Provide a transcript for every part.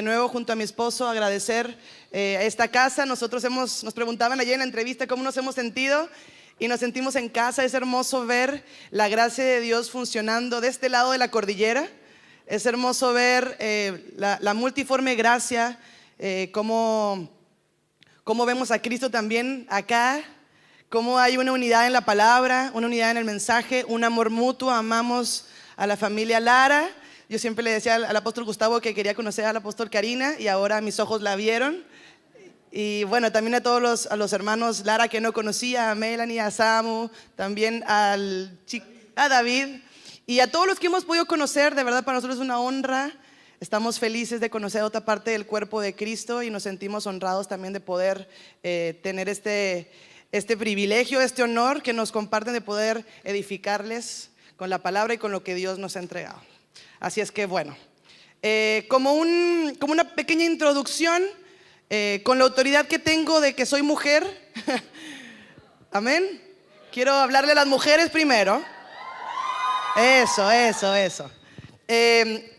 nuevo junto a mi esposo agradecer esta casa. Nos preguntaban ayer en la entrevista cómo nos hemos sentido y nos sentimos en casa. Es hermoso ver la gracia de Dios funcionando de este lado de la cordillera. Es hermoso ver la multiforme gracia, cómo vemos a Cristo también acá, cómo hay una unidad en la palabra, una unidad en el mensaje, un amor mutuo. Amamos a la familia Lara. Yo siempre le decía al apóstol Gustavo que quería conocer al apóstol Karina y ahora mis ojos la vieron. Y bueno, también a todos los hermanos Lara que no conocía, a Melanie, a Samu, también a David y a todos los que hemos podido conocer. De verdad para nosotros es una honra. Estamos felices de conocer otra parte del cuerpo de Cristo y nos sentimos honrados también de poder tener este privilegio, este honor que nos comparten de poder edificarles con la palabra y con lo que Dios nos ha entregado. Así es que bueno, como una pequeña introducción, con la autoridad que tengo de que soy mujer, amén, quiero hablarle a las mujeres primero. Eso.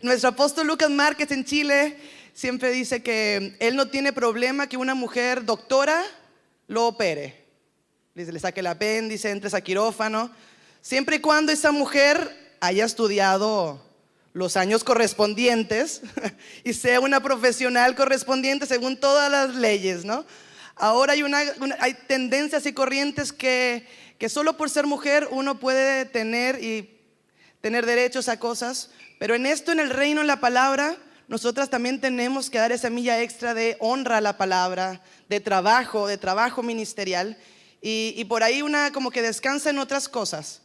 Nuestro apóstol Lucas Márquez en Chile siempre dice que él no tiene problema que una mujer doctora lo opere. Le saque el apéndice, entres a quirófano, siempre y cuando esa mujer haya estudiado los años correspondientes y sea una profesional correspondiente según todas las leyes, ¿no? Ahora hay tendencias y corrientes que solo por ser mujer uno puede tener derechos a cosas, pero en el reino, en la palabra, nosotras también tenemos que dar esa milla extra de honra a la palabra, de trabajo ministerial, y por ahí una como que descansa en otras cosas.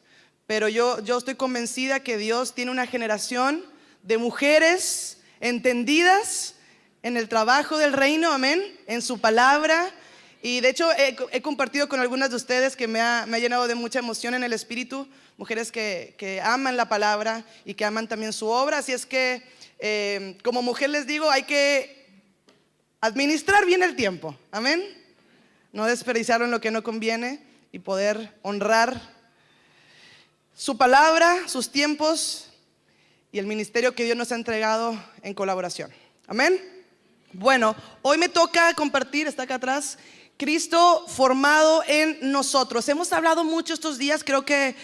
Pero yo estoy convencida que Dios tiene una generación de mujeres entendidas en el trabajo del reino, amén, en su palabra. Y de hecho he compartido con algunas de ustedes que me ha llenado de mucha emoción en el espíritu, mujeres que aman la palabra y que aman también su obra. Así es que como mujer les digo, hay que administrar bien el tiempo, amén, no desperdiciarlo en lo que no conviene y poder honrar su palabra, sus tiempos y el ministerio que Dios nos ha entregado en colaboración. Amén. Bueno, hoy me toca compartir, está acá atrás, Cristo formado en nosotros. Hemos hablado mucho estos días, creo que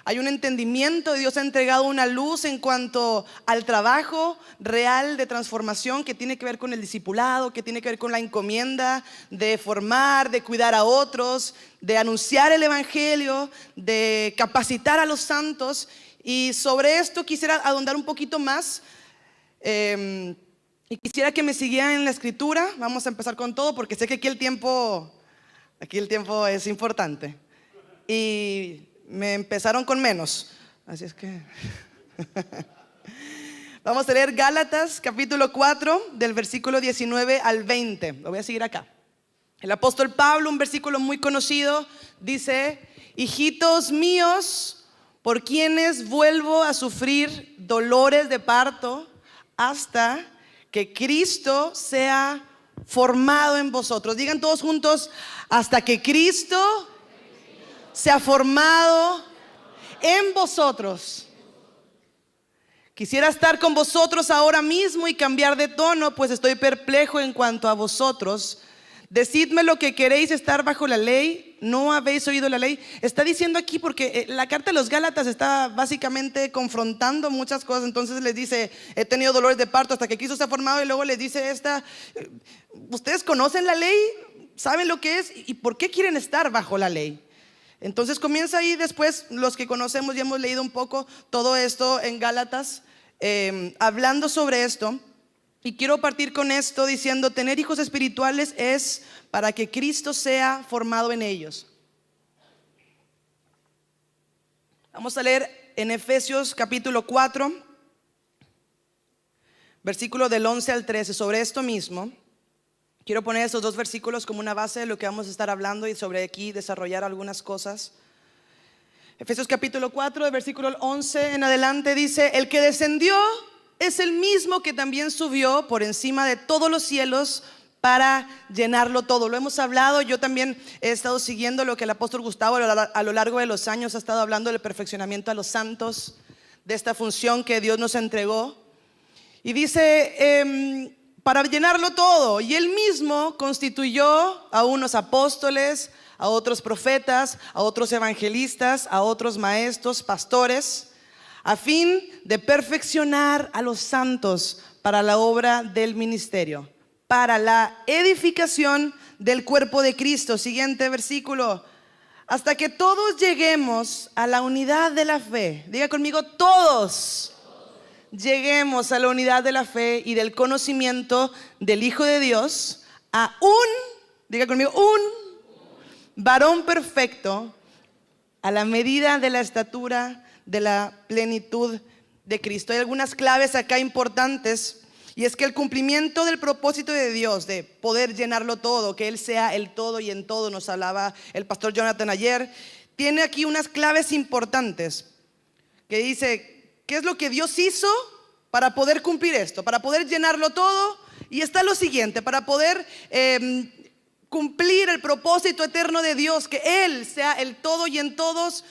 hay un entendimiento. Dios ha entregado una luz en cuanto al trabajo real de transformación que tiene que ver con el discipulado, que tiene que ver con la encomienda de formar, de cuidar a otros, de anunciar el evangelio, de capacitar a los santos. Y sobre esto quisiera ahondar un poquito más y quisiera que me siguieran en la escritura. Vamos a empezar con todo porque sé que aquí el tiempo es importante y me empezaron con menos, así es que vamos a leer Gálatas capítulo 4 del versículo 19 al 20. Lo voy a seguir acá. El apóstol Pablo, un versículo muy conocido, dice: hijitos míos, por quienes vuelvo a sufrir dolores de parto hasta que Cristo sea formado en vosotros. Digan todos juntos: hasta que Cristo se ha formado en vosotros. Quisiera estar con vosotros ahora mismo y cambiar de tono, pues estoy perplejo en cuanto a vosotros. Decidme lo que queréis, estar bajo la ley. ¿No habéis oído la ley? Está diciendo aquí porque la carta de los Gálatas está básicamente confrontando muchas cosas. Entonces les dice: he tenido dolores de parto hasta que Cristo se ha formado. Y luego les dice ¿ustedes conocen la ley? ¿Saben lo que es? ¿Y por qué quieren estar bajo la ley? Entonces comienza ahí después, los que conocemos y hemos leído un poco todo esto en Gálatas, hablando sobre esto. Y quiero partir con esto diciendo: tener hijos espirituales es para que Cristo sea formado en ellos. Vamos a leer en Efesios capítulo 4, versículo del 11 al 13, sobre esto mismo. Quiero poner estos dos versículos como una base de lo que vamos a estar hablando y sobre aquí desarrollar algunas cosas. Efesios capítulo 4, del versículo 11 en adelante dice: el que descendió es el mismo que también subió por encima de todos los cielos para llenarlo todo. Lo hemos hablado, yo también he estado siguiendo lo que el apóstol Gustavo a lo largo de los años ha estado hablando del perfeccionamiento a los santos, de esta función que Dios nos entregó. Y dice, para llenarlo todo. Y él mismo constituyó a unos apóstoles, a otros profetas, a otros evangelistas, a otros maestros, pastores, a fin de perfeccionar a los santos para la obra del ministerio, para la edificación del cuerpo de Cristo. Siguiente versículo. Hasta que todos lleguemos a la unidad de la fe. Diga conmigo, todos lleguemos a la unidad de la fe y del conocimiento del Hijo de Dios, a diga conmigo, un varón perfecto, a la medida de la estatura de la plenitud de Cristo. Hay algunas claves acá importantes, y es que el cumplimiento del propósito de Dios de poder llenarlo todo, que Él sea el todo y en todo, nos hablaba el pastor Jonathan ayer, tiene aquí unas claves importantes que dice, ¿qué es lo que Dios hizo para poder cumplir esto? Para poder llenarlo todo. Y está lo siguiente, para poder cumplir el propósito eterno de Dios, que Él sea el todo y en todos,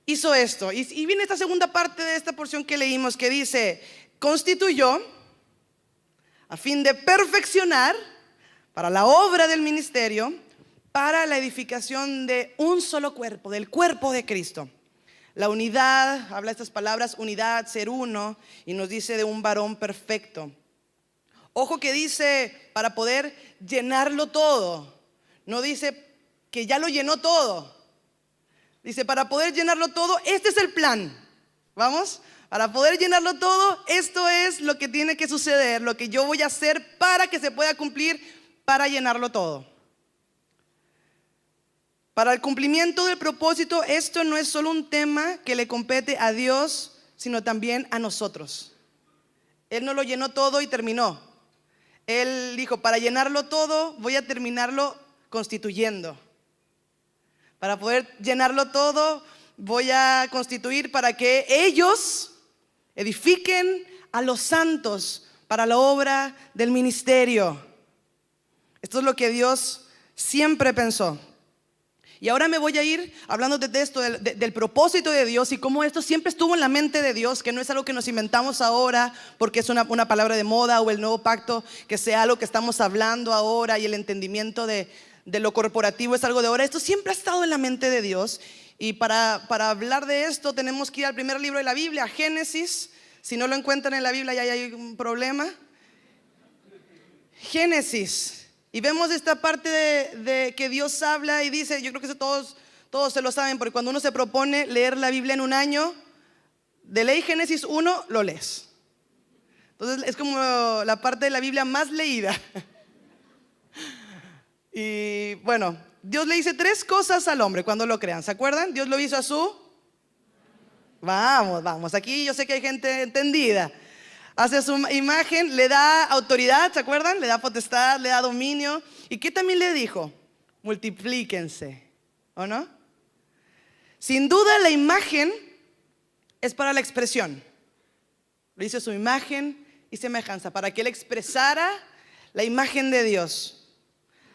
hizo esto. Y viene esta segunda parte de esta porción que leímos, que dice, constituyó a fin de perfeccionar para la obra del ministerio, para la edificación de un solo cuerpo, del cuerpo de Cristo. La unidad, habla estas palabras, unidad, ser uno, y nos dice de un varón perfecto. Ojo que dice para poder llenarlo todo, no dice que ya lo llenó todo. Dice para poder llenarlo todo, este es el plan. ¿Vamos? Para poder llenarlo todo, esto es lo que tiene que suceder, lo que yo voy a hacer para que se pueda cumplir, para llenarlo todo. Para el cumplimiento del propósito, esto no es solo un tema que le compete a Dios, sino también a nosotros. Él no lo llenó todo y terminó. Él dijo, para llenarlo todo, voy a terminarlo constituyendo. Para poder llenarlo todo, voy a constituir para que ellos edifiquen a los santos para la obra del ministerio. Esto es lo que Dios siempre pensó. Y ahora me voy a ir hablando de esto, del propósito de Dios y cómo esto siempre estuvo en la mente de Dios, que no es algo que nos inventamos ahora porque es una palabra de moda o el nuevo pacto, que sea algo que estamos hablando ahora, y el entendimiento de lo corporativo es algo de ahora. Esto siempre ha estado en la mente de Dios. Y para hablar de esto tenemos que ir al primer libro de la Biblia, Génesis. Si no lo encuentran en la Biblia ya hay un problema. Génesis. Y vemos esta parte de que Dios habla y dice, yo creo que eso todos se lo saben, porque cuando uno se propone leer la Biblia en un año, de ley Génesis 1 lo lees. Entonces es como la parte de la Biblia más leída. Y bueno, Dios le dice 3 cosas al hombre cuando lo crean, ¿se acuerdan? Dios lo hizo a su... Vamos, aquí yo sé que hay gente entendida. Hace su imagen, le da autoridad, ¿se acuerdan? Le da potestad, le da dominio. ¿Y qué también le dijo? Multiplíquense, ¿o no? Sin duda la imagen es para la expresión. Le hizo su imagen y semejanza, para que él expresara la imagen de Dios.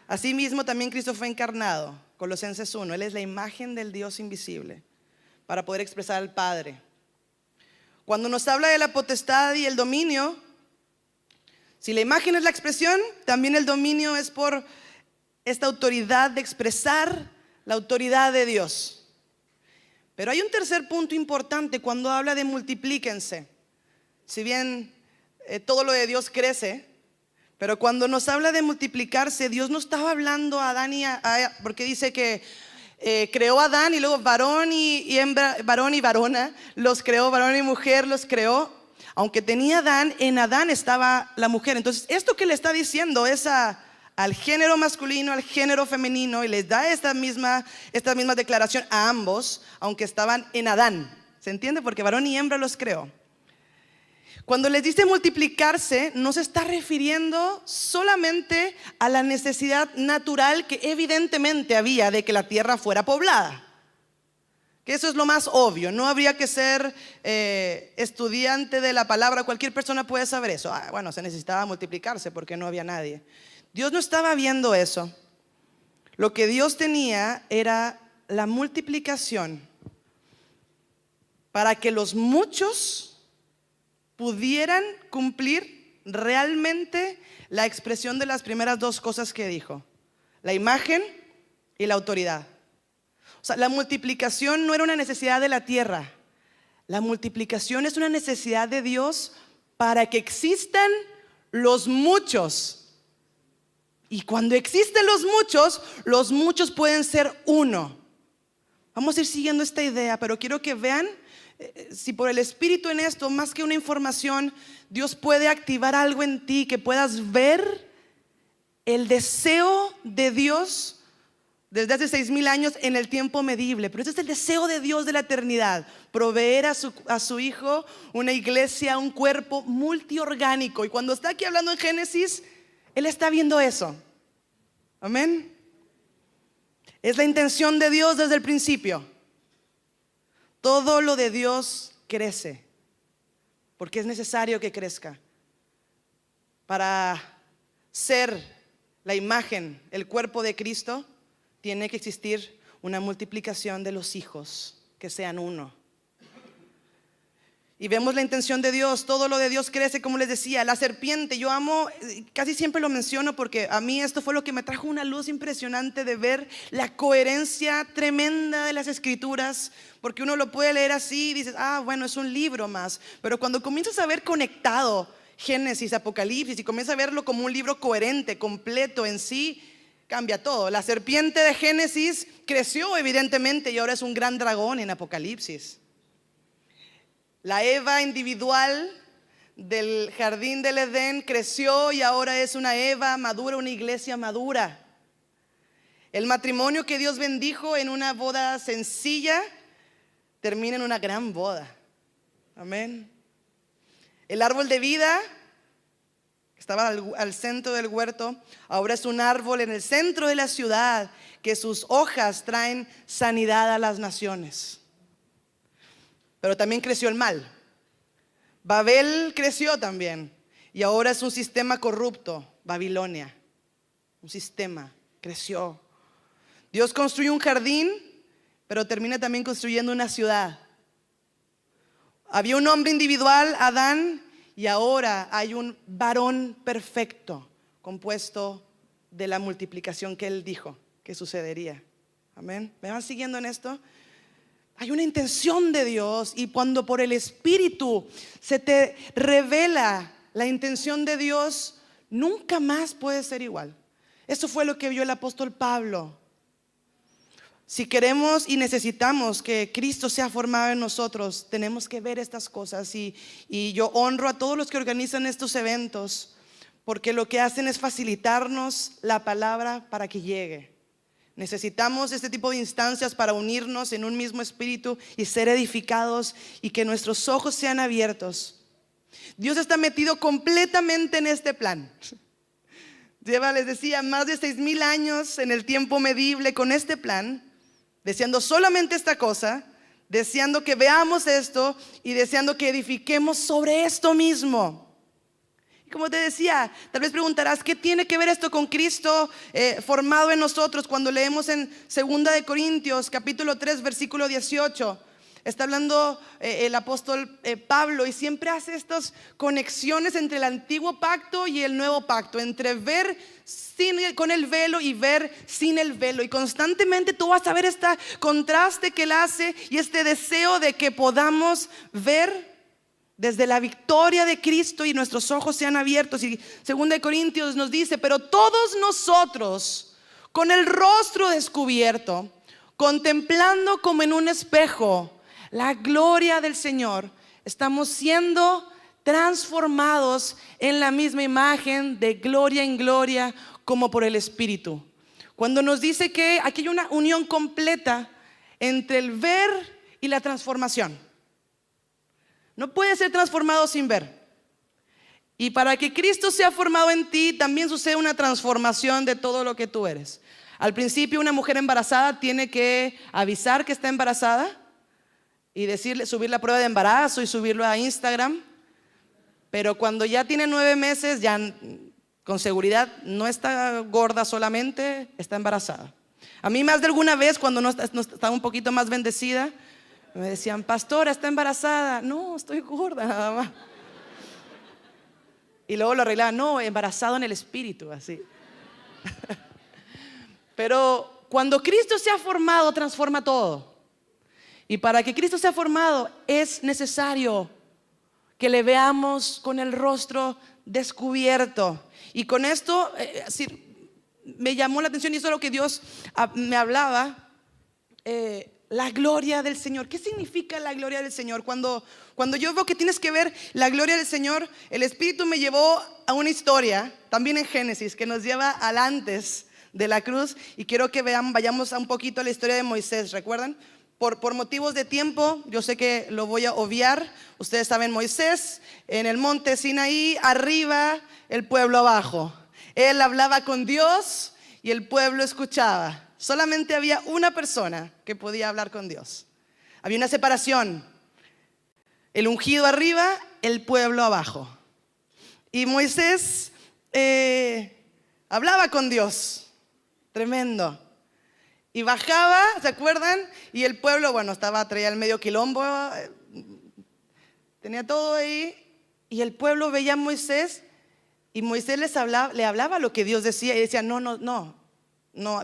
Asimismo también Cristo fue encarnado, Colosenses 1, Él es la imagen del Dios invisible, para poder expresar al Padre. Cuando nos habla de la potestad y el dominio, si la imagen es la expresión, también el dominio es por esta autoridad de expresar la autoridad de Dios. Pero hay un tercer punto importante cuando habla de multiplíquense. Si bien todo lo de Dios crece, pero cuando nos habla de multiplicarse, Dios no estaba hablando a Adán porque dice que creó a Adán y luego varón y hembra, varón y varona, los creó, varón y mujer los creó. Aunque tenía Adán, en Adán estaba la mujer. Entonces esto que le está diciendo es al género masculino, al género femenino, y les da esta misma declaración a ambos, aunque estaban en Adán. ¿Se entiende? Porque varón y hembra los creó. Cuando les dice multiplicarse, no se está refiriendo solamente a la necesidad natural que evidentemente había de que la tierra fuera poblada. Que eso es lo más obvio, no habría que ser estudiante de la palabra, cualquier persona puede saber eso. Bueno, se necesitaba multiplicarse porque no había nadie. Dios no estaba viendo eso. Lo que Dios tenía era la multiplicación para que los muchos pudieran cumplir realmente la expresión de las primeras dos cosas que dijo: la imagen y la autoridad. O sea, la multiplicación no era una necesidad de la tierra. La multiplicación es una necesidad de Dios para que existan los muchos. Y cuando existen los muchos pueden ser uno. Vamos a ir siguiendo esta idea, pero quiero que vean si por el Espíritu en esto, más que una información, Dios puede activar algo en ti, que puedas ver el deseo de Dios desde hace 6,000 años en el tiempo medible. Pero ese es el deseo de Dios de la eternidad: proveer a su Hijo una iglesia, un cuerpo multiorgánico. Y cuando está aquí hablando en Génesis, Él está viendo eso. Amén. Es la intención de Dios desde el principio. Todo lo de Dios crece, porque es necesario que crezca para ser la imagen, el cuerpo de Cristo. Tiene que existir una multiplicación de los hijos, que sean uno. Y vemos la intención de Dios. Todo lo de Dios crece, como les decía. La serpiente, yo amo, casi siempre lo menciono, porque a mí esto fue lo que me trajo una luz impresionante de ver la coherencia tremenda de las escrituras. Porque uno lo puede leer así y dices, bueno, es un libro más. Pero cuando comienzas a ver conectado Génesis, Apocalipsis, y comienzas a verlo como un libro coherente, completo en sí, cambia todo. La serpiente de Génesis creció evidentemente y ahora es un gran dragón en Apocalipsis. La Eva individual del jardín del Edén creció y ahora es una Eva madura, una iglesia madura. El matrimonio que Dios bendijo en una boda sencilla termina en una gran boda. Amén. El árbol de vida, que estaba al centro del huerto, ahora es un árbol en el centro de la ciudad, que sus hojas traen sanidad a las naciones. Pero también creció el mal. Babel creció también, y ahora es un sistema corrupto. Babilonia, un sistema, creció. Dios construyó un jardín, pero termina también construyendo una ciudad. Había un hombre individual, Adán, y ahora hay un varón perfecto, compuesto de la multiplicación que Él dijo que sucedería. Amén. ¿Me van siguiendo en esto? Hay una intención de Dios, y cuando por el Espíritu se te revela la intención de Dios, nunca más puede ser igual. Eso fue lo que vio el apóstol Pablo. Si queremos y necesitamos que Cristo sea formado en nosotros, tenemos que ver estas cosas. Y yo honro a todos los que organizan estos eventos, porque lo que hacen es facilitarnos la palabra para que llegue. Necesitamos este tipo de instancias para unirnos en un mismo espíritu y ser edificados, y que nuestros ojos sean abiertos. Dios está metido completamente en este plan. Lleva, les decía, más de 6,000 años en el tiempo medible con este plan, deseando solamente esta cosa, deseando que veamos esto y deseando que edifiquemos sobre esto mismo. Y como te decía, tal vez preguntarás, ¿qué tiene que ver esto con Cristo formado en nosotros? Cuando leemos en 2 de Corintios capítulo 3 versículo 18, está hablando el apóstol Pablo, y siempre hace estas conexiones entre el antiguo pacto y el nuevo pacto, entre ver con el velo y ver sin el velo. Y constantemente tú vas a ver este contraste que él hace y este deseo de que podamos ver desde la victoria de Cristo y nuestros ojos sean abiertos. Y 2 de Corintios nos dice: pero todos nosotros, con el rostro descubierto, contemplando como en un espejo la gloria del Señor, estamos siendo transformados en la misma imagen, de gloria en gloria, como por el Espíritu. Cuando nos dice que aquí hay una unión completa entre el ver y la transformación. No puedes ser transformado sin ver. Y para que Cristo sea formado en ti, también sucede una transformación de todo lo que tú eres. Al principio, una mujer embarazada tiene que avisar que está embarazada y decirle, subir la prueba de embarazo y subirlo a Instagram. Pero cuando ya tiene 9 meses, ya con seguridad no está gorda solamente, está embarazada. A mí más de alguna vez, cuando no estaba un poquito más bendecida, me decían: pastora, ¿está embarazada? No, estoy gorda nada más. Y luego lo arreglaban, no, embarazado en el espíritu, así. Pero cuando Cristo se ha formado, transforma todo. Y para que Cristo sea formado, es necesario que le veamos con el rostro descubierto. Y con esto, me llamó la atención, y eso es lo que Dios me hablaba, la gloria del Señor. ¿Qué significa la gloria del Señor? Cuando yo veo que tienes que ver la gloria del Señor, el Espíritu me llevó a una historia, también en Génesis, que nos lleva al antes de la cruz. Y quiero que vayamos a un poquito a la historia de Moisés. ¿Recuerdan? Por motivos de tiempo, yo sé que lo voy a obviar. Ustedes saben, Moisés en el monte Sinaí, arriba, el pueblo abajo. Él hablaba con Dios y el pueblo escuchaba. Solamente había una persona que podía hablar con Dios. Había una separación. El ungido arriba, el pueblo abajo. Y Moisés hablaba con Dios. Tremendo. Y bajaba, ¿se acuerdan? Y el pueblo, bueno, traía el medio quilombo, tenía todo ahí. Y el pueblo veía a Moisés, y Moisés le hablaba lo que Dios decía. Y decía, no,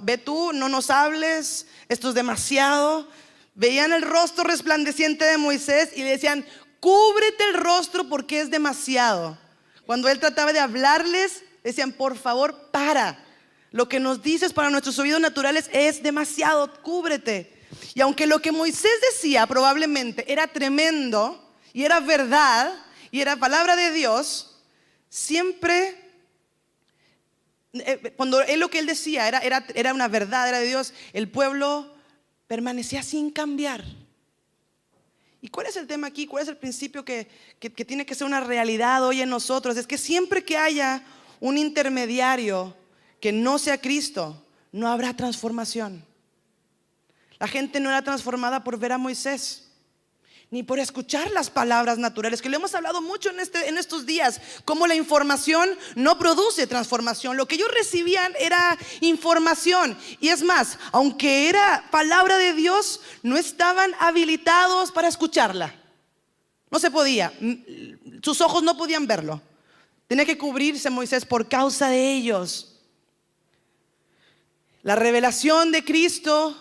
ve tú, no nos hables, esto es demasiado. Veían el rostro resplandeciente de Moisés y le decían, cúbrete el rostro porque es demasiado. Cuando él trataba de hablarles, decían, por favor, para. Lo que nos dices para nuestros oídos naturales es demasiado, cúbrete. Y aunque lo que Moisés decía probablemente era tremendo y era verdad y era palabra de Dios, siempre, cuando lo que él decía era una verdad, era de Dios, el pueblo permanecía sin cambiar. ¿Y cuál es el tema aquí? ¿Cuál es el principio que tiene que ser una realidad hoy en nosotros? Es que siempre que haya un intermediario que no sea Cristo, no habrá transformación. La gente no era transformada por ver a Moisés, ni por escuchar las palabras naturales, que lo hemos hablado mucho en estos días, cómo la información no produce transformación. Lo que ellos recibían era información, y es más, aunque era palabra de Dios, no estaban habilitados para escucharla. No se podía, sus ojos no podían verlo. Tenía que cubrirse Moisés por causa de ellos. La revelación de Cristo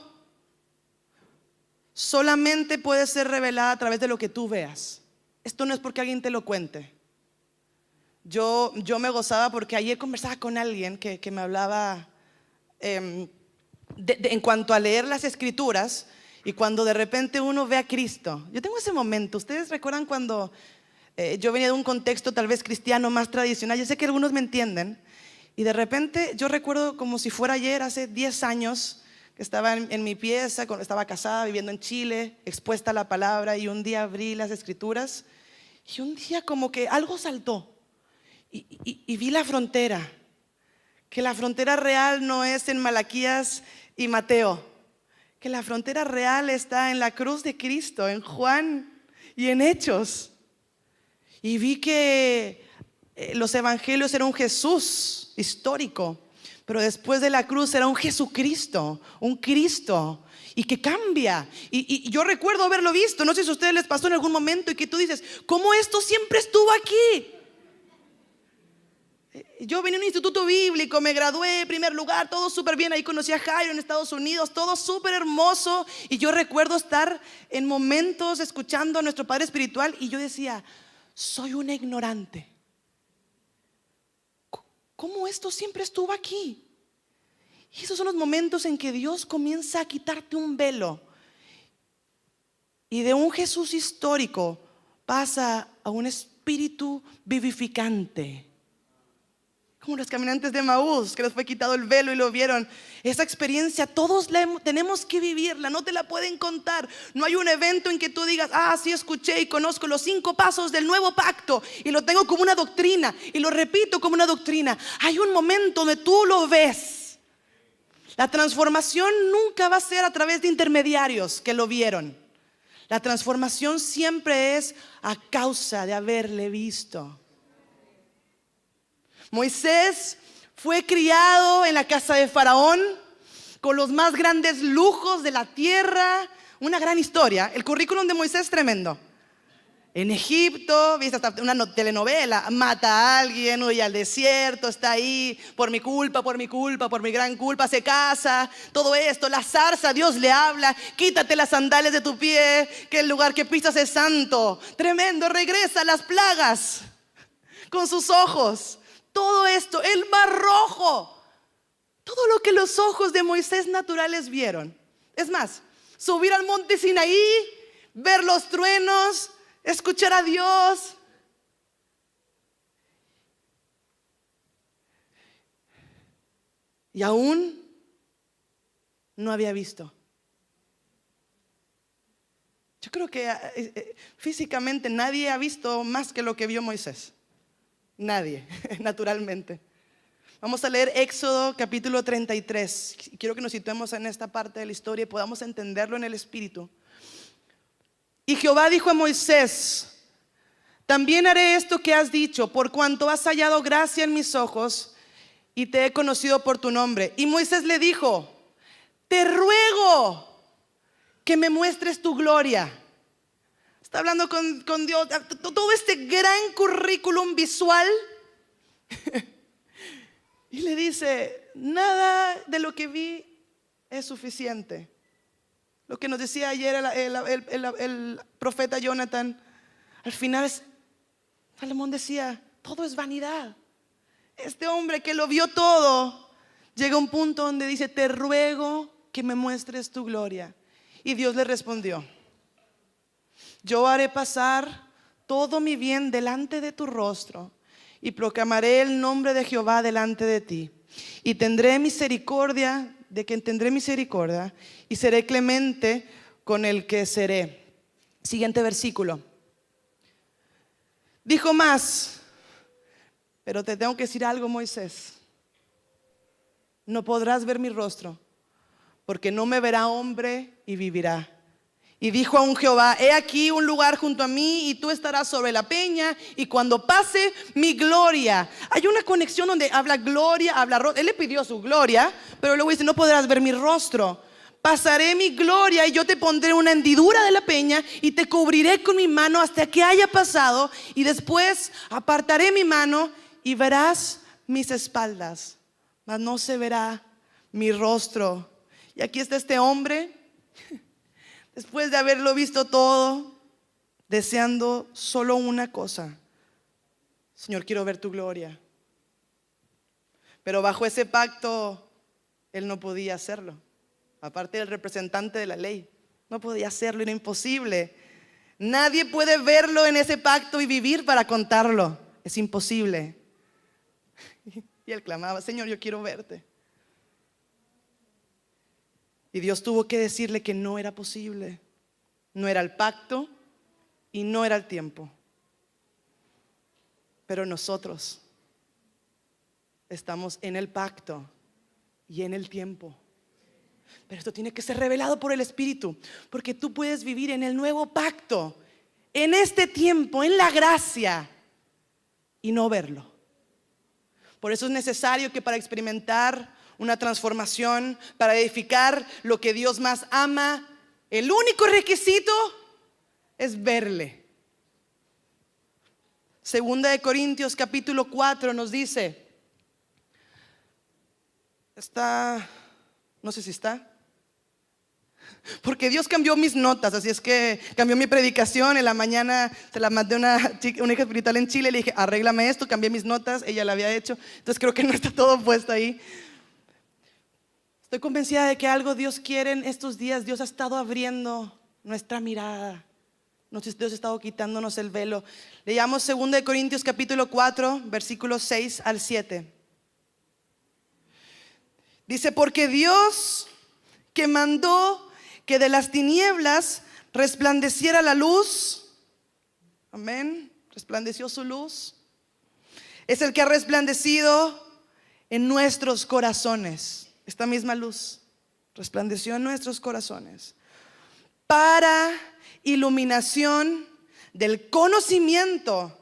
solamente puede ser revelada a través de lo que tú veas. Esto no es porque alguien te lo cuente. Yo me gozaba porque ayer conversaba con alguien que me hablaba en cuanto a leer las escrituras, y cuando de repente uno ve a Cristo. Yo tengo ese momento. ¿Ustedes recuerdan cuando yo venía de un contexto tal vez cristiano más tradicional? Yo sé que algunos me entienden. Y de repente yo recuerdo como si fuera ayer, hace 10 años, que estaba en mi pieza, estaba casada, viviendo en Chile, expuesta a la palabra, y un día abrí las escrituras y un día como que algo saltó y vi la frontera, que la frontera real no es en Malaquías y Mateo, que la frontera real está en la cruz de Cristo, en Juan y en Hechos. Y vi que los evangelios eran un Jesús histórico, pero después de la cruz era un Jesucristo, un Cristo, y que cambia. Y yo recuerdo haberlo visto. No sé si a ustedes les pasó en algún momento y que tú dices, ¿cómo esto siempre estuvo aquí? Yo venía a un instituto bíblico, me gradué en primer lugar, todo súper bien. Ahí conocí a Jairo en Estados Unidos, todo súper hermoso. Y yo recuerdo estar en momentos escuchando a nuestro Padre Espiritual, y yo decía, soy una ignorante. ¿Cómo esto siempre estuvo aquí? Y esos son los momentos en que Dios comienza a quitarte un velo, y de un Jesús histórico pasa a un espíritu vivificante. Como los caminantes de Maús, que les fue quitado el velo y lo vieron. Esa experiencia todos tenemos que vivirla, no te la pueden contar. No hay un evento en que tú digas, sí escuché y conozco los 5 pasos del nuevo pacto y lo tengo como una doctrina y lo repito como una doctrina. Hay un momento donde tú lo ves. La transformación nunca va a ser a través de intermediarios que lo vieron. La transformación siempre es a causa de haberle visto. Moisés fue criado en la casa de Faraón con los más grandes lujos de la tierra. Una gran historia. El currículum de Moisés es tremendo. En Egipto, viste hasta una telenovela, mata a alguien, huye al desierto, está ahí por mi culpa, por mi culpa, por mi gran culpa, se casa, todo esto, la zarza, Dios le habla, quítate las sandalias de tu pie, que el lugar que pisas es santo. Tremendo, regresa a las plagas con sus ojos. Todo esto, el mar rojo, todo lo que los ojos de Moisés naturales vieron. Es más, subir al monte Sinaí, ver los truenos, escuchar a Dios. Y aún no había visto. Yo creo que físicamente nadie ha visto más que lo que vio Moisés. Nadie, naturalmente. Vamos a leer Éxodo capítulo 33. Quiero que nos situemos en esta parte de la historia y podamos entenderlo en el Espíritu. Y Jehová dijo a Moisés: también haré esto que has dicho, por cuanto has hallado gracia en mis ojos y te he conocido por tu nombre. Y Moisés le dijo: te ruego que me muestres tu gloria. Está hablando con Dios, todo este gran currículum visual. Y le dice: nada de lo que vi es suficiente. Lo que nos decía ayer el profeta Jonathan, al final Salomón decía: todo es vanidad. Este hombre que lo vio todo, llega a un punto donde dice: te ruego que me muestres tu gloria. Y Dios le respondió: yo haré pasar todo mi bien delante de tu rostro y proclamaré el nombre de Jehová delante de ti. Y tendré misericordia de quien tendré misericordia y seré clemente con el que seré. Siguiente versículo. Dijo más: pero te tengo que decir algo, Moisés. No podrás ver mi rostro, porque no me verá hombre y vivirá. Y dijo aún Jehová: he aquí un lugar junto a mí y tú estarás sobre la peña, y cuando pase mi gloria. Hay una conexión donde habla gloria, habla rostro. Él le pidió su gloria, pero luego dice: no podrás ver mi rostro. Pasaré mi gloria y yo te pondré una hendidura de la peña y te cubriré con mi mano hasta que haya pasado, y después apartaré mi mano y verás mis espaldas, mas no se verá mi rostro. Y aquí está este hombre, después de haberlo visto todo, deseando solo una cosa: Señor, quiero ver tu gloria. Pero bajo ese pacto él no podía hacerlo. Aparte del representante de la ley, no podía hacerlo, era imposible. Nadie puede verlo en ese pacto y vivir para contarlo. Es imposible. Y él clamaba: Señor, yo quiero verte. Y Dios tuvo que decirle que no era posible. No era el pacto y no era el tiempo. Pero nosotros estamos en el pacto y en el tiempo. Pero esto tiene que ser revelado por el Espíritu, porque tú puedes vivir en el nuevo pacto, en este tiempo, en la gracia, y no verlo. Por eso es necesario que para experimentar una transformación, para edificar lo que Dios más ama, el único requisito es verle. Segunda de Corintios capítulo 4 nos dice, no sé si está, porque Dios cambió mis notas, así es que cambió mi predicación. En la mañana se la mandé a una hija espiritual en Chile, le dije: arréglame esto, cambié mis notas, ella la había hecho, entonces creo que no está todo puesto ahí. Estoy convencida de que algo Dios quiere en estos días. Dios ha estado abriendo nuestra mirada, Dios ha estado quitándonos el velo. Leamos 2 Corintios capítulo 4 versículos 6 al 7. Dice: porque Dios, que mandó que de las tinieblas resplandeciera la luz, amén, resplandeció su luz, es el que ha resplandecido en nuestros corazones. Esta misma luz resplandeció en nuestros corazones para iluminación del conocimiento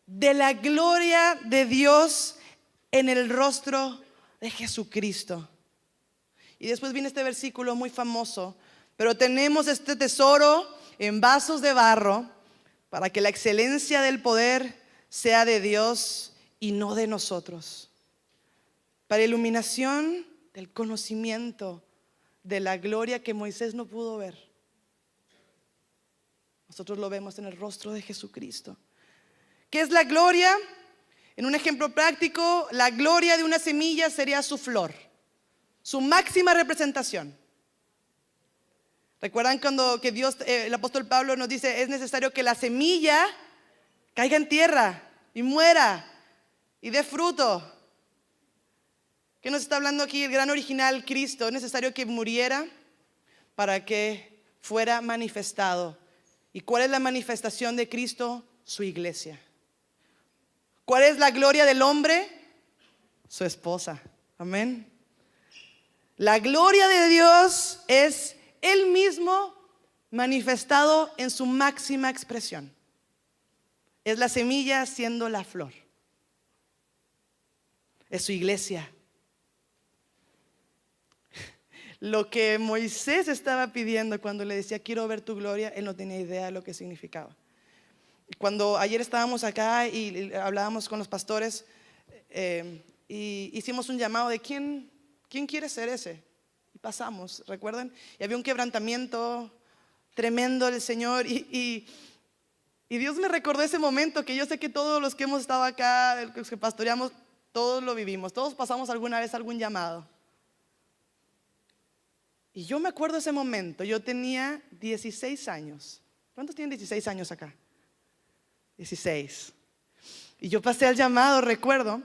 de la gloria de Dios en el rostro de Jesucristo. Y después viene este versículo muy famoso: pero tenemos este tesoro en vasos de barro para que la excelencia del poder sea de Dios y no de nosotros, para iluminación del conocimiento de la gloria que Moisés no pudo ver. Nosotros lo vemos en el rostro de Jesucristo. ¿Qué es la gloria? En un ejemplo práctico, la gloria de una semilla sería su flor, su máxima representación. ¿Recuerdan cuando que Dios, el apóstol Pablo nos dice, es necesario que la semilla caiga en tierra y muera y dé fruto? ¿Qué nos está hablando aquí? El gran original, Cristo. Es necesario que muriera para que fuera manifestado. ¿Y cuál es la manifestación de Cristo? Su iglesia. ¿Cuál es la gloria del hombre? Su esposa. Amén. La gloria de Dios es Él mismo manifestado en su máxima expresión. Es la semilla siendo la flor. Es su iglesia. Lo que Moisés estaba pidiendo cuando le decía quiero ver tu gloria, él no tenía idea de lo que significaba. Cuando ayer estábamos acá y hablábamos con los pastores, y hicimos un llamado de ¿quién quiere ser ese? Y pasamos, ¿recuerdan? Y había un quebrantamiento tremendo del Señor y Dios me recordó ese momento que yo sé que todos los que hemos estado acá, los que pastoreamos, todos lo vivimos, todos pasamos alguna vez algún llamado. Y yo me acuerdo ese momento, yo tenía 16 años. ¿Cuántos tienen 16 años acá? 16. Y yo pasé al llamado, recuerdo,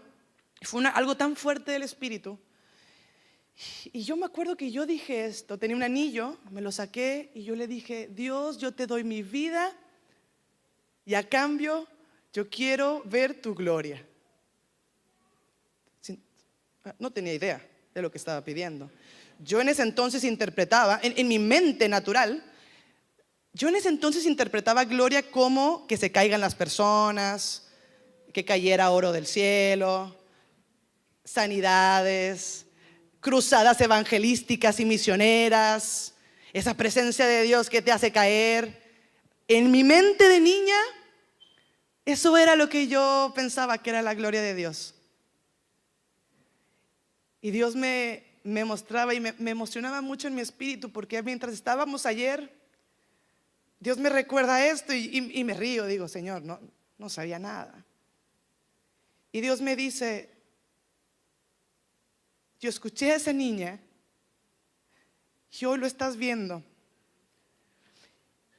fue algo tan fuerte del Espíritu. Y yo me acuerdo que yo dije esto, tenía un anillo, me lo saqué y yo le dije, Dios, yo te doy mi vida y a cambio yo quiero ver tu gloria. No tenía idea de lo que estaba pidiendo. Yo en ese entonces interpretaba, en mi mente natural, yo en ese entonces interpretaba gloria como que se caigan las personas, que cayera oro del cielo, sanidades, cruzadas evangelísticas y misioneras, esa presencia de Dios que te hace caer. En mi mente de niña, eso era lo que yo pensaba que era la gloria de Dios. Y Dios me mostraba y me emocionaba mucho en mi espíritu, porque mientras estábamos ayer, Dios me recuerda esto y me río, digo, Señor, no sabía nada. Y Dios me dice, yo escuché a esa niña y hoy lo estás viendo.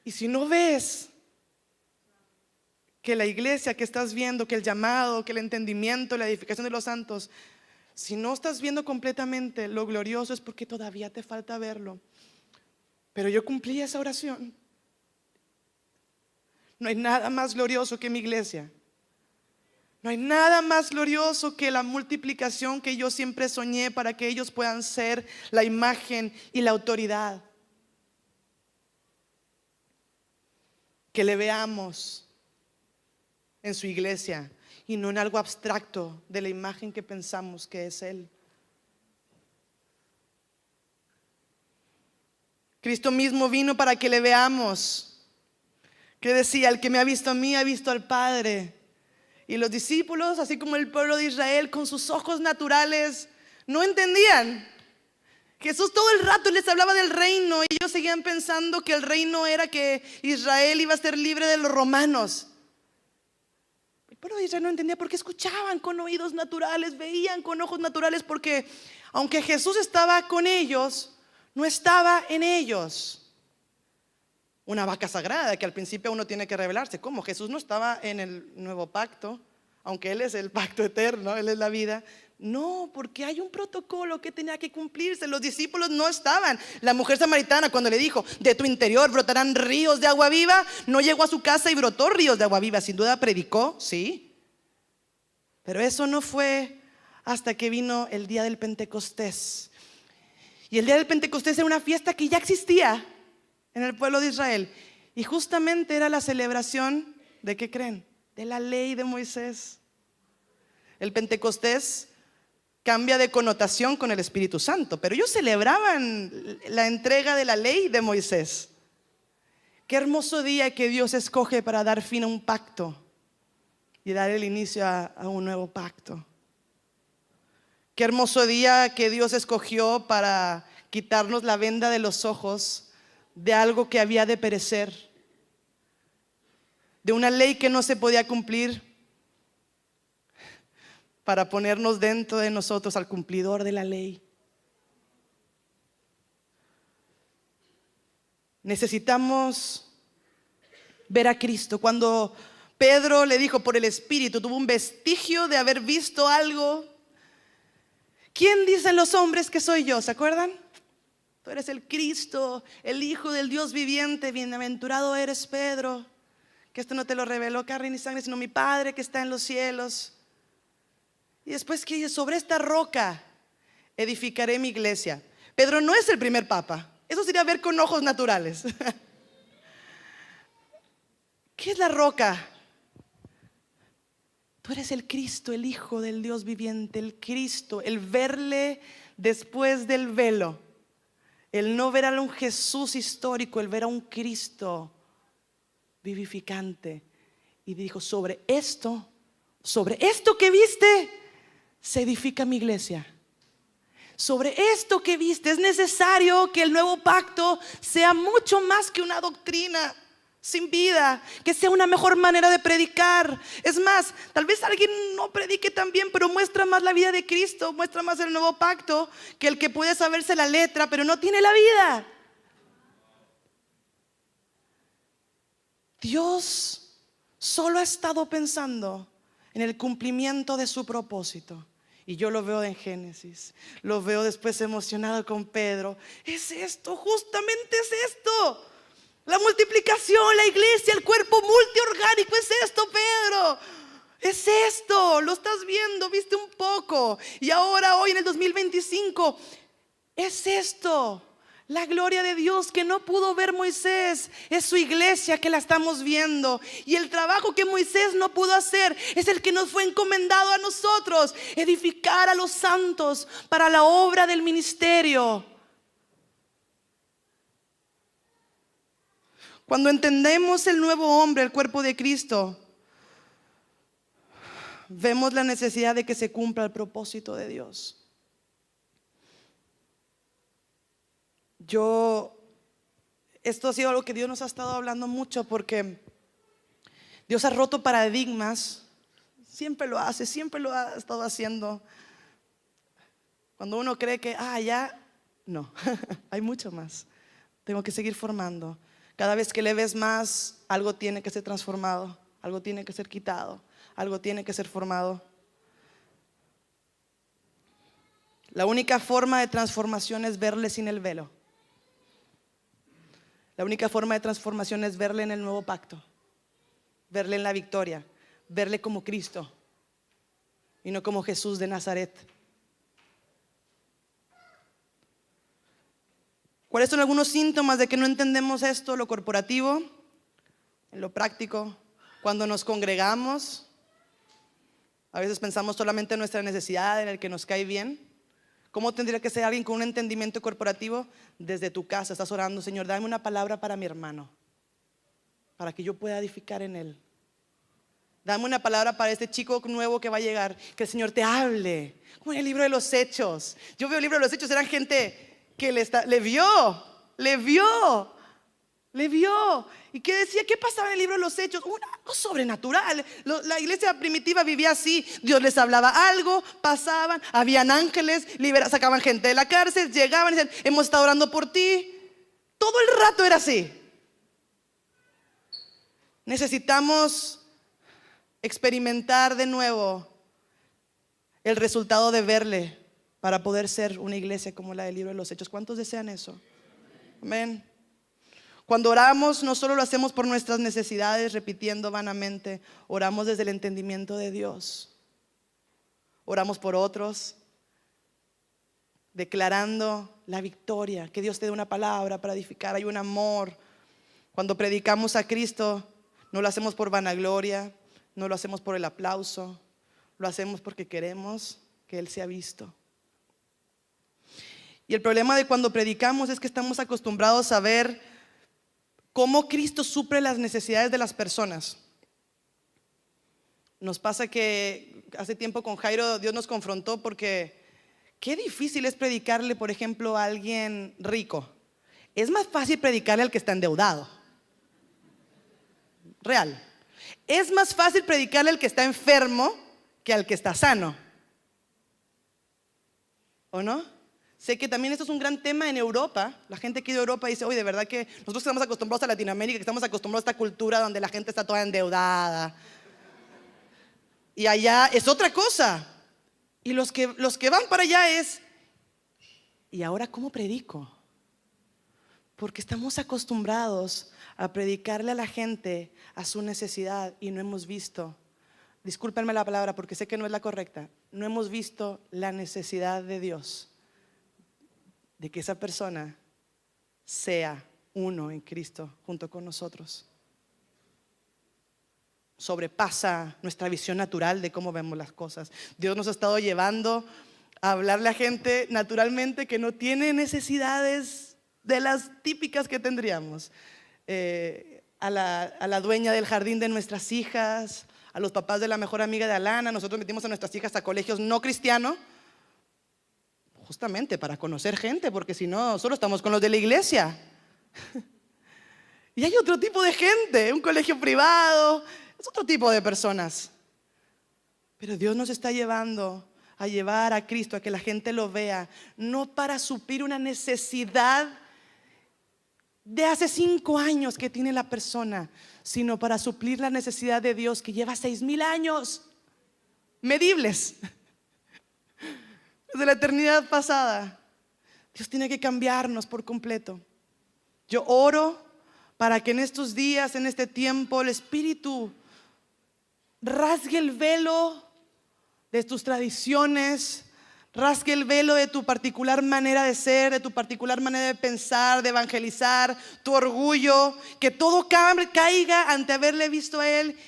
Y si no ves que la iglesia que estás viendo, que el llamado, que el entendimiento, la edificación de los santos, si no estás viendo completamente lo glorioso es porque todavía te falta verlo. Pero yo cumplí esa oración. No hay nada más glorioso que mi iglesia. No hay nada más glorioso que la multiplicación que yo siempre soñé para que ellos puedan ser la imagen y la autoridad. Que le veamos en su iglesia y no en algo abstracto de la imagen que pensamos que es Él. Cristo mismo vino para que le veamos. Que decía, el que me ha visto a mí ha visto al Padre. Y los discípulos, así como el pueblo de Israel, con sus ojos naturales, no entendían. Jesús todo el rato les hablaba del reino y ellos seguían pensando que el reino era que Israel iba a ser libre de los romanos. El pueblo de Israel no entendía porque escuchaban con oídos naturales, veían con ojos naturales, porque aunque Jesús estaba con ellos, no estaba en ellos. Una vaca sagrada que al principio uno tiene que revelarse. ¿Cómo? Jesús no estaba en el nuevo pacto, aunque Él es el pacto eterno, Él es la vida. No, porque hay un protocolo que tenía que cumplirse. Los discípulos no estaban. La mujer samaritana, cuando le dijo, de tu interior brotarán ríos de agua viva, no llegó a su casa y brotó ríos de agua viva. Sin duda predicó, sí. Pero eso no fue hasta que vino el día del Pentecostés. Y el día del Pentecostés era una fiesta que ya existía en el pueblo de Israel. Y justamente era la celebración ¿de qué creen? De la ley de Moisés. El Pentecostés cambia de connotación con el Espíritu Santo, pero ellos celebraban la entrega de la ley de Moisés. Qué hermoso día que Dios escoge para dar fin a un pacto y dar el inicio a un nuevo pacto. Qué hermoso día que Dios escogió para quitarnos la venda de los ojos de algo que había de perecer, de una ley que no se podía cumplir, para ponernos dentro de nosotros al cumplidor de la ley. Necesitamos ver a Cristo. Cuando Pedro le dijo por el Espíritu, tuvo un vestigio de haber visto algo. ¿Quién dicen los hombres que soy yo? ¿Se acuerdan? Tú eres el Cristo, el Hijo del Dios viviente. Bienaventurado eres, Pedro, que esto no te lo reveló carne ni sangre, sino mi Padre que está en los cielos. Y después que dice, sobre esta roca edificaré mi iglesia. Pedro no es el primer papa. Eso sería ver con ojos naturales. ¿Qué es la roca? Tú eres el Cristo, el Hijo del Dios viviente, el Cristo, el verle después del velo, el no ver a un Jesús histórico, el ver a un Cristo vivificante. Y dijo, sobre esto que viste, se edifica mi iglesia. Sobre esto que viste, es necesario que el nuevo pacto sea mucho más que una doctrina sin vida, que sea una mejor manera de predicar. Es más, tal vez alguien no predique tan bien, pero muestra más la vida de Cristo, muestra más el nuevo pacto que el que puede saberse la letra, pero no tiene la vida. Dios solo ha estado pensando en el cumplimiento de su propósito. Y yo lo veo en Génesis, lo veo después emocionado con Pedro. Es esto, justamente es esto. La multiplicación, la iglesia, el cuerpo multiorgánico, es esto, Pedro. Es esto, lo estás viendo, viste un poco. Y ahora, hoy en el 2025, es esto. La gloria de Dios que no pudo ver Moisés, es su iglesia que la estamos viendo. Y el trabajo que Moisés no pudo hacer es el que nos fue encomendado a nosotros: edificar a los santos para la obra del ministerio. Cuando entendemos el nuevo hombre, el cuerpo de Cristo, vemos la necesidad de que se cumpla el propósito de Dios. Esto ha sido algo que Dios nos ha estado hablando mucho, porque Dios ha roto paradigmas. Siempre lo hace, siempre lo ha estado haciendo. Cuando uno cree que, ya, no, hay mucho más. Tengo que seguir formando. Cada vez que le ves más, algo tiene que ser transformado, algo tiene que ser quitado, algo tiene que ser formado. La única forma de transformación es verle sin el velo. La única forma de transformación es verle en el nuevo pacto, verle en la victoria, verle como Cristo y no como Jesús de Nazaret. ¿Cuáles son algunos síntomas de que no entendemos esto? Lo corporativo, en lo práctico. Cuando nos congregamos, a veces pensamos solamente en nuestra necesidad, en el que nos cae bien. ¿Cómo tendría que ser alguien con un entendimiento corporativo? Desde tu casa estás orando: Señor, dame una palabra para mi hermano, para que yo pueda edificar en él. Dame una palabra para este chico nuevo que va a llegar, que el Señor te hable. Como en el libro de los Hechos. Yo veo el libro de los Hechos, eran gente que le vio. ¿Y qué decía? ¿Qué pasaba en el libro de los Hechos? Algo sobrenatural. La iglesia primitiva vivía así. Dios les hablaba algo, pasaban, habían ángeles, sacaban gente de la cárcel, llegaban y decían: hemos estado orando por ti. Todo el rato era así. Necesitamos experimentar de nuevo el resultado de verle, para poder ser una iglesia como la del libro de los Hechos. ¿Cuántos desean eso? Amén. Cuando oramos, no solo lo hacemos por nuestras necesidades, repitiendo vanamente. Oramos desde el entendimiento de Dios. Oramos por otros, declarando la victoria, que Dios te dé una palabra para edificar. Hay un amor. Cuando predicamos a Cristo, no lo hacemos por vanagloria, no lo hacemos por el aplauso, lo hacemos porque queremos que Él sea visto. Y el problema de cuando predicamos es que estamos acostumbrados a ver cómo Cristo suple las necesidades de las personas. Nos pasa que hace tiempo con Jairo Dios nos confrontó porque qué difícil es predicarle, por ejemplo, a alguien rico. Es más fácil predicarle al que está endeudado. Real. Es más fácil predicarle al que está enfermo que al que está sano. ¿O no? Sé que también esto es un gran tema en Europa. La gente que de Europa dice, oye, de verdad que nosotros estamos acostumbrados a Latinoamérica, que estamos acostumbrados a esta cultura donde la gente está toda endeudada. Y allá es otra cosa. Y los que van para allá es, ¿y ahora cómo predico? Porque estamos acostumbrados a predicarle a la gente a su necesidad y no hemos visto, discúlpenme la palabra porque sé que no es la correcta, no hemos visto la necesidad de Dios de que esa persona sea uno en Cristo junto con nosotros. Sobrepasa nuestra visión natural de cómo vemos las cosas. Dios nos ha estado llevando a hablarle a gente naturalmente que no tiene necesidades de las típicas que tendríamos. A la dueña del jardín de nuestras hijas, a los papás de la mejor amiga de Alana. Nosotros metimos a nuestras hijas a colegios no cristianos justamente para conocer gente, porque si no, solo estamos con los de la iglesia. Y hay otro tipo de gente, un colegio privado, es otro tipo de personas. Pero Dios nos está llevando a llevar a Cristo, a que la gente lo vea, no para suplir una necesidad de hace 5 años que tiene la persona, sino para suplir la necesidad de Dios que lleva 6,000 años medibles desde la eternidad pasada. Dios tiene que cambiarnos por completo. Yo oro para que en estos días, en este tiempo, el Espíritu rasgue el velo de tus tradiciones, rasgue el velo de tu particular manera de ser, de tu particular manera de pensar, de evangelizar, tu orgullo, que todo caiga ante haberle visto a Él.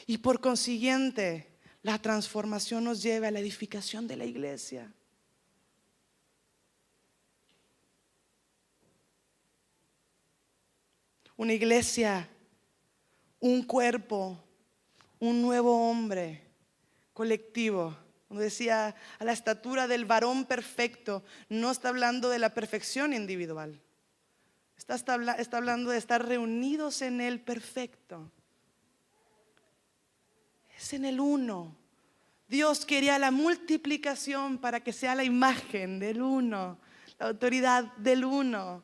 Y por consiguiente, la transformación nos lleve a la edificación de la iglesia. Una iglesia, un cuerpo, un nuevo hombre colectivo. Como decía, a la estatura del varón perfecto. No está hablando de la perfección individual. Está hablando de estar reunidos en el perfecto. Es en el uno. Dios quería la multiplicación para que sea la imagen del uno, la autoridad del uno.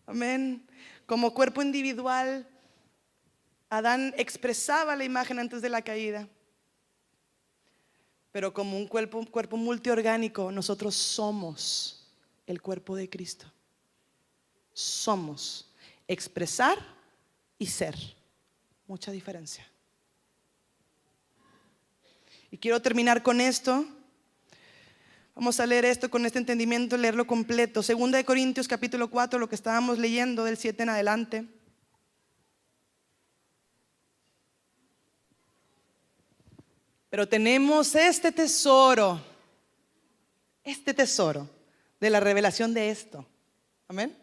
Amén. Como cuerpo individual, Adán expresaba la imagen antes de la caída. Pero como un cuerpo multiorgánico, nosotros somos el cuerpo de Cristo. Somos expresar y ser. Mucha diferencia. Y quiero terminar con esto. Vamos a leer esto con este entendimiento, leerlo completo. 2 Corintios capítulo 4, lo que estábamos leyendo del 7 en adelante. Pero tenemos este tesoro de la revelación de esto. Amén.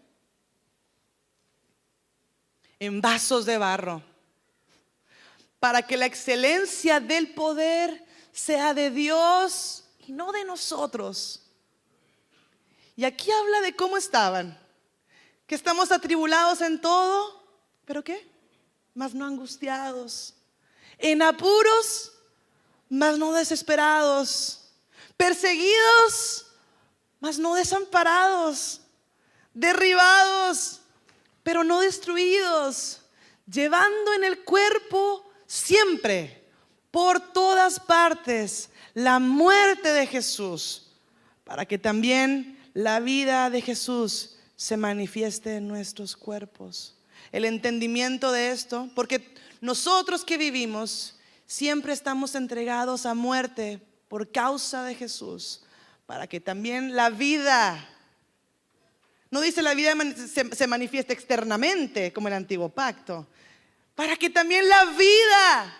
En vasos de barro, para que la excelencia del poder sea de Dios y no de nosotros. Y aquí habla de cómo estaban, que estamos atribulados en todo, ¿pero qué? Mas no angustiados, en apuros, mas no desesperados, perseguidos, mas no desamparados, derribados, pero no destruidos, llevando en el cuerpo siempre, por todas partes, la muerte de Jesús, para que también la vida de Jesús se manifieste en nuestros cuerpos. El entendimiento de esto, porque nosotros que vivimos siempre estamos entregados a muerte por causa de Jesús, para que también la vida, no dice la vida se manifieste externamente como el antiguo pacto, para que también la vida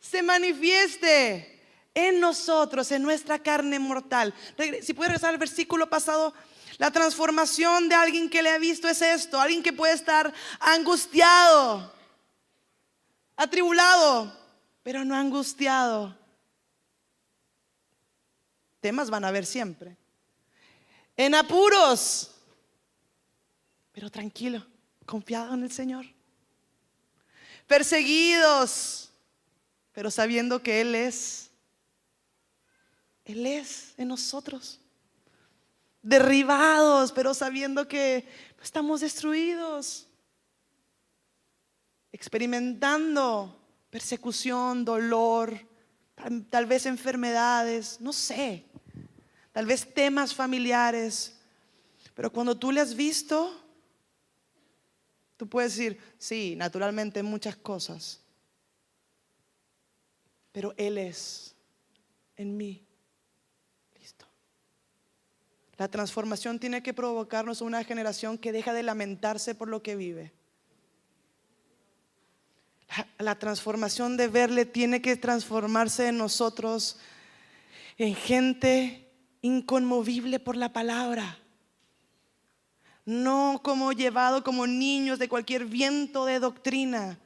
se manifieste en nosotros, en nuestra carne mortal. Si puedes regresar al versículo pasado, La transformación de alguien que le ha visto es esto: alguien que puede estar angustiado, atribulado, pero no angustiado. Temas van a haber siempre. En apuros, pero tranquilo, confiado en el Señor. Perseguidos, pero sabiendo que Él es en nosotros. Derribados, pero sabiendo que no estamos destruidos. Experimentando persecución, dolor, tal vez enfermedades, no sé, tal vez temas familiares. Pero cuando tú le has visto, tú puedes decir, sí, naturalmente muchas cosas, pero Él es en mí. Listo. La transformación tiene que provocarnos una generación que deja de lamentarse por lo que vive. La transformación de verle tiene que transformarse en nosotros en gente inconmovible por la palabra. No como llevado como niños de cualquier viento de doctrina.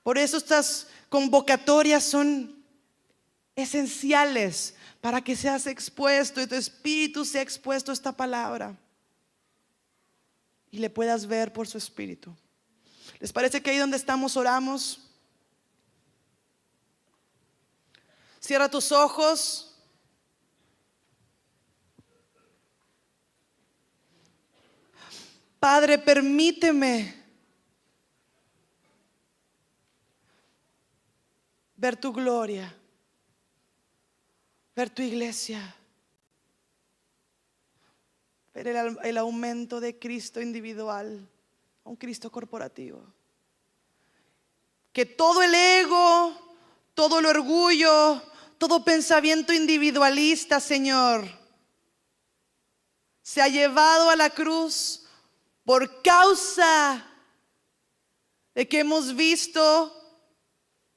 Por eso estas convocatorias son esenciales para que seas expuesto y tu espíritu sea expuesto a esta palabra y le puedas ver por su espíritu. ¿Les parece que ahí donde estamos oramos? Cierra tus ojos. Padre, permíteme ver tu gloria, ver tu iglesia, ver el aumento de Cristo individual a un Cristo corporativo. Que todo el ego, todo el orgullo, todo pensamiento individualista, Señor, se ha llevado a la cruz por causa de que hemos visto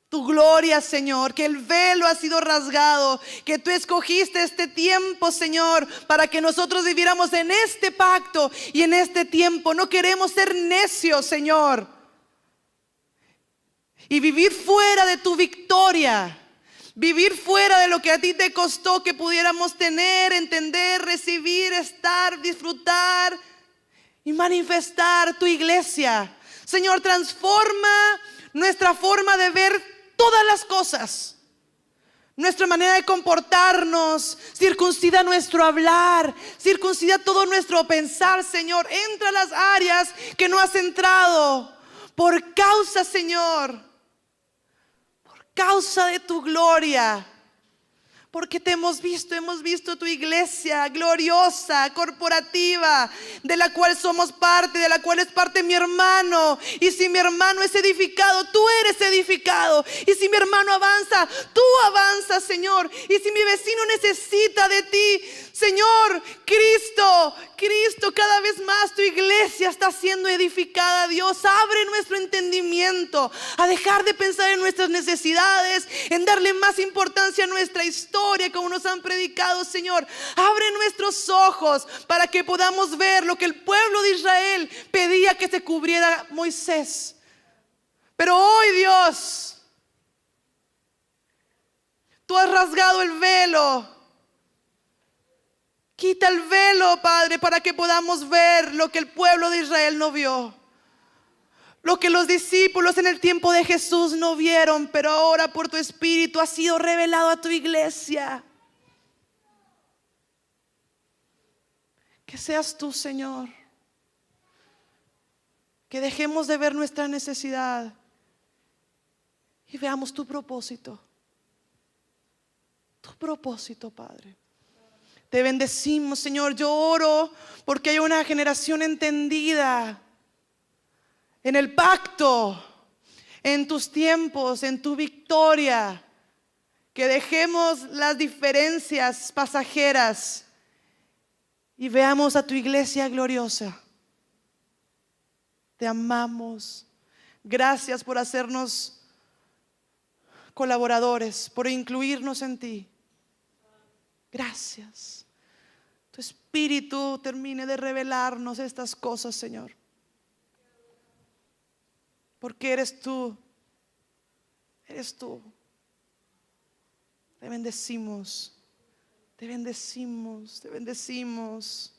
tu gloria, Señor, que el velo ha sido rasgado, que tú escogiste este tiempo, Señor, para que nosotros viviéramos en este pacto y en este tiempo. No queremos ser necios, Señor, y vivir fuera de tu victoria, vivir fuera de lo que a ti te costó que pudiéramos tener, entender, recibir, estar, disfrutar y manifestar tu iglesia. Señor, transforma nuestra forma de ver todas las cosas, nuestra manera de comportarnos, circuncida nuestro hablar, circuncida todo nuestro pensar, Señor. Entra a las áreas que no has entrado por causa, Señor, por causa de tu gloria. Porque te hemos visto tu iglesia gloriosa, corporativa, de la cual somos parte, de la cual es parte mi hermano. Y si mi hermano es edificado, tú eres edificado. Y si mi hermano avanza, tú avanzas, Señor. Y si mi vecino necesita de ti, Señor, Cristo, cada vez más tu iglesia está siendo edificada. Dios, abre nuestro entendimiento a dejar de pensar en nuestras necesidades, en darle más importancia a nuestra historia, como nos han predicado, Señor. Abre nuestros ojos para que podamos ver lo que el pueblo de Israel pedía que se cubriera Moisés. Pero hoy, Dios, tú has rasgado el velo. Quita el velo, Padre, para que podamos ver lo que el pueblo de Israel no vio. Lo que los discípulos en el tiempo de Jesús no vieron, pero ahora por tu Espíritu ha sido revelado a tu iglesia. Que seas tú, Señor. Que dejemos de ver nuestra necesidad y veamos tu propósito. Tu propósito, Padre. Te bendecimos, Señor. Yo oro porque hay una generación entendida en el pacto, en tus tiempos, en tu victoria. Que dejemos las diferencias pasajeras y veamos a tu iglesia gloriosa. Te amamos. Gracias por hacernos colaboradores, por incluirnos en ti. Gracias. tu Espíritu termine de revelarnos estas cosas, Señor. Porque eres tú. Eres tú. Te bendecimos. Te bendecimos. Te bendecimos.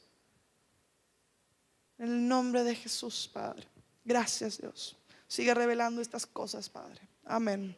En el nombre de Jesús, Padre. Gracias, Dios. Sigue revelando estas cosas, Padre. Amén.